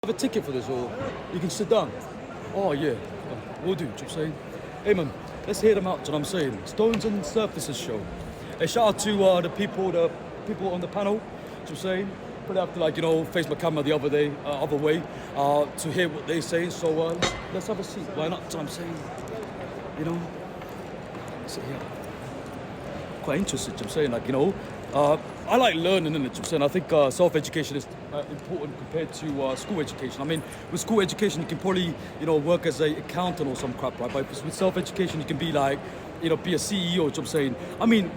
Have a ticket for this, or you can sit down. Oh yeah, we'll do. Do you know what I'm saying? Hey man, let's hear them out. Do you know what I'm saying? Stones and Surfaces show. Hey, shout out to the people on the panel. Do you know what I'm saying? Probably have to face my camera the other way to hear what they say. So let's have a seat. Why not? Do you know what I'm saying? You know, sit here. Quite interested. Do you know what I'm saying? I like learning, innit? Do you know what I'm saying? I think self-education is important compared to school education. I mean, with school education, you can probably, work as an accountant or some crap, right? But with self-education, you can be like, be a CEO, you know what I'm saying? I mean,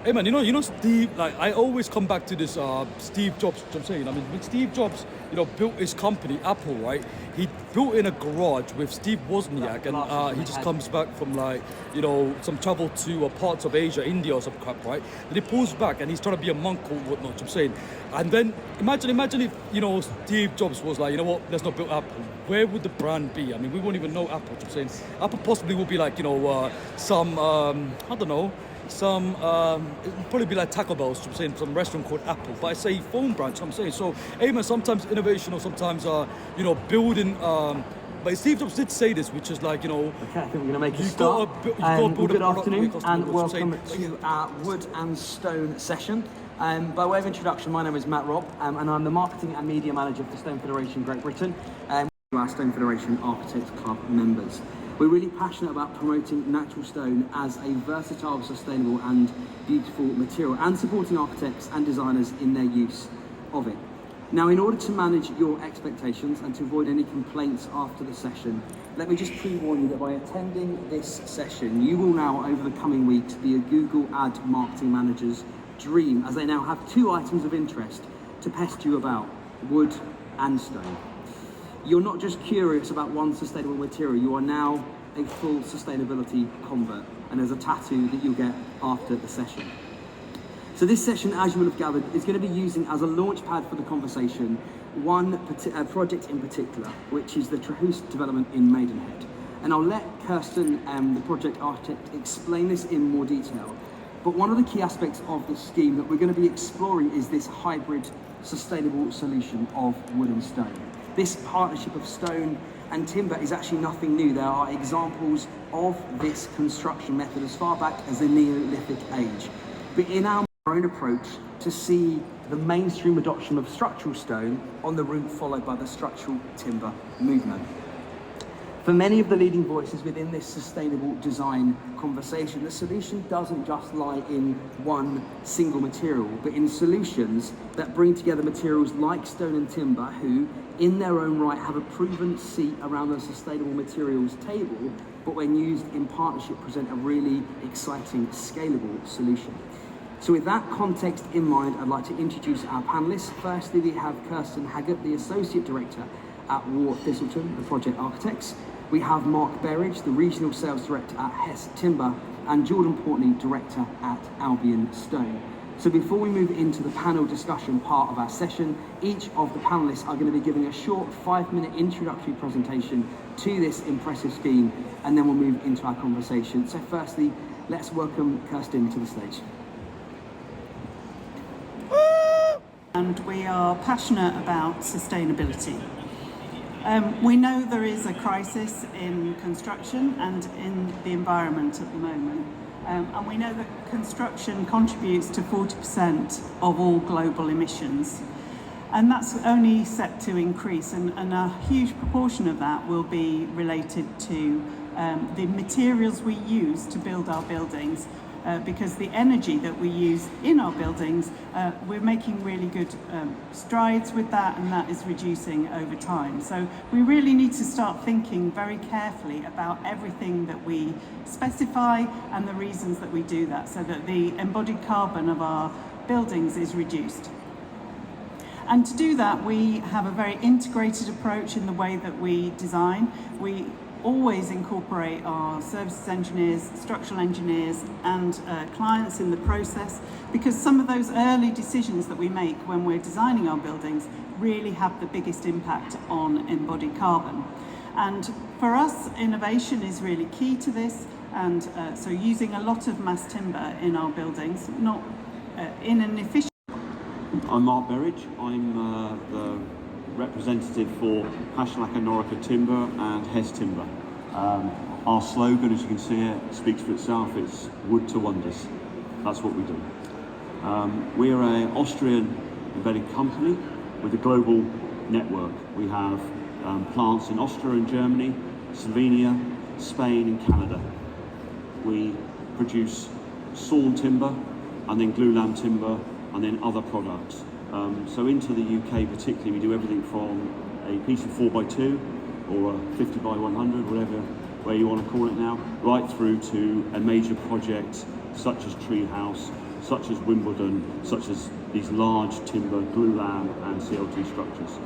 hey man, Steve, like, I always come back to this Steve Jobs, you know what I'm saying? I mean, when Steve Jobs, built his company, Apple, right? He built in a garage with Steve Wozniak, and he just comes back from some travel to parts of Asia, India or some crap, right? Then he pulls back and he's trying to be a monk or whatnot, you know what I'm saying? And then imagine if, Steve Jobs was like, you know what, let's not build Apple. Where would the brand be? I mean, we won't even know Apple, you know what I'm saying? Apple possibly will be like, some, I don't know, it'd probably be like Taco Bell, I'm saying, some restaurant called Apple, but I say phone branch, I'm saying. So, hey man, sometimes innovation or sometimes, building, but Steve Jobs did say this, which is like, Okay, I think we're going to make a start. Good afternoon and welcome to our Wood and Stone session. By way of introduction, my name is Matt Robb, and I'm the Marketing and Media Manager for Stone Federation Great Britain, our Stone Federation Architects Club members. We're really passionate about promoting natural stone as a versatile, sustainable and beautiful material, and supporting architects and designers in their use of it. Now, in order to manage your expectations and to avoid any complaints after the session, let me just pre-warn you that by attending this session, you will now, over the coming weeks, be a Google Ad Marketing Manager's dream, as they now have two items of interest to pest you about: wood and stone. You're not just curious about one sustainable material, you are now a full sustainability convert, and there's a tattoo that you'll get after the session. So this session, as you will have gathered, is going to be using as a launch pad for the conversation one project in particular, which is the Trahoose development in Maidenhead. And I'll let Kirsten, the project architect, explain this in more detail. But one of the key aspects of this scheme that we're going to be exploring is this hybrid sustainable solution of wood and stone. This partnership of stone and timber is actually nothing new. There are examples of this construction method as far back as the Neolithic age. But in our own approach to see the mainstream adoption of structural stone on the route followed by the structural timber movement. For many of the leading voices within this sustainable design conversation, the solution doesn't just lie in one single material, but in solutions that bring together materials like stone and timber, who, in their own right, have a proven seat around the sustainable materials table, but when used in partnership, present a really exciting, scalable solution. So with that context in mind, I'd like to introduce our panelists. Firstly, we have Kirsten Haggart, the Associate Director at Waugh Thistleton, the Project Architects. We have Mark Berridge, the Regional Sales Director at Hess Timber, and Jordan Portney, Director at Albion Stone. So before we move into the panel discussion part of our session, each of the panelists are going to be giving a short 5-minute introductory presentation to this impressive scheme, and then we'll move into our conversation. So firstly, let's welcome Kirsten to the stage. And we are passionate about sustainability. We know there is a crisis in construction and in the environment at the moment. And we know that construction contributes to 40% of all global emissions. And that's only set to increase, and a huge proportion of that will be related to the materials we use to build our buildings. Because the energy that we use in our buildings, we're making really good strides with that, and that is reducing over time. So we really need to start thinking very carefully about everything that we specify and the reasons that we do that, so that the embodied carbon of our buildings is reduced. And to do that, we have a very integrated approach in the way that we design. We always incorporate our services engineers, structural engineers and clients in the process, because some of those early decisions that we make when we're designing our buildings really have the biggest impact on embodied carbon. And for us, innovation is really key to this, and so using a lot of mass timber in our buildings, not in an efficient. I'm Mark Berridge. I'm the representative for Pashlack and Norica Timber and Hes Timber. Our slogan, as you can see here, speaks for itself. It's wood to wonders. That's what we do. We're an Austrian embedded company with a global network. We have plants in Austria and Germany, Slovenia, Spain and Canada. We produce sawn timber and then glulam timber and then other products. So into the UK particularly, we do everything from a piece of 4x2 or a 50 by 100, whatever way you want to call it now, right through to a major project such as Treehouse, such as Wimbledon, such as these large timber, glulam and CLT structures.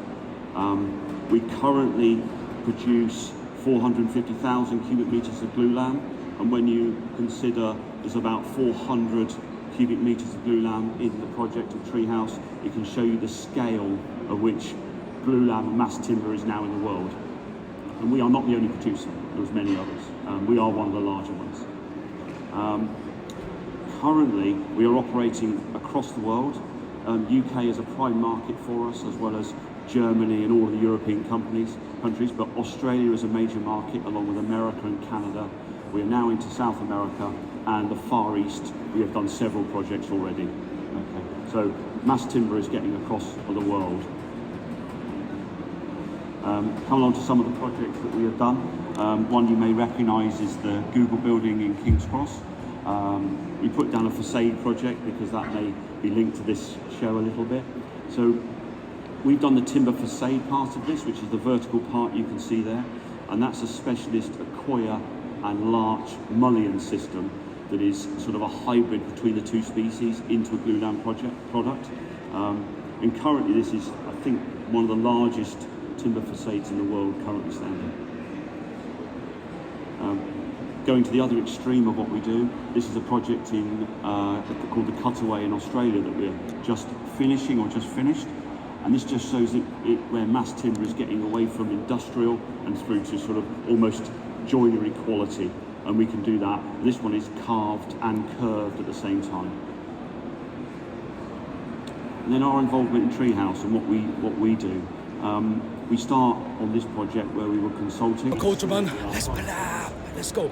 We currently produce 450,000 cubic meters of glulam, and when you consider there's about 400 cubic meters of glulam in the project of Treehouse, it can show you the scale of which glulam and mass timber is now in the world. And we are not the only producer, there's many others. We are one of the larger ones. Currently, we are operating across the world. UK is a prime market for us, as well as Germany and all the European countries, but Australia is a major market along with America and Canada. We are now into South America and the Far East. We have done several projects already. Okay. So mass timber is getting across the world. Coming on to some of the projects that we have done. One you may recognise is the Google building in King's Cross. We put down a facade project because that may be linked to this show a little bit. So we've done the timber facade part of this, which is the vertical part you can see there, and that's a specialist Accoya and larch mullion system that is sort of a hybrid between the two species into a glulam product. And currently this is, I think, one of the largest timber facades in the world currently standing. Going to the other extreme of what we do, this is a project in called the Cutaway in Australia that we're just finishing or just finished. And this just shows where mass timber is getting away from industrial and through to sort of almost joinery quality. And we can do that. This one is carved and curved at the same time. And then our involvement in Treehouse and what we do. We start on this project where we were consulting. Quarterman, let's pull out. Let's go.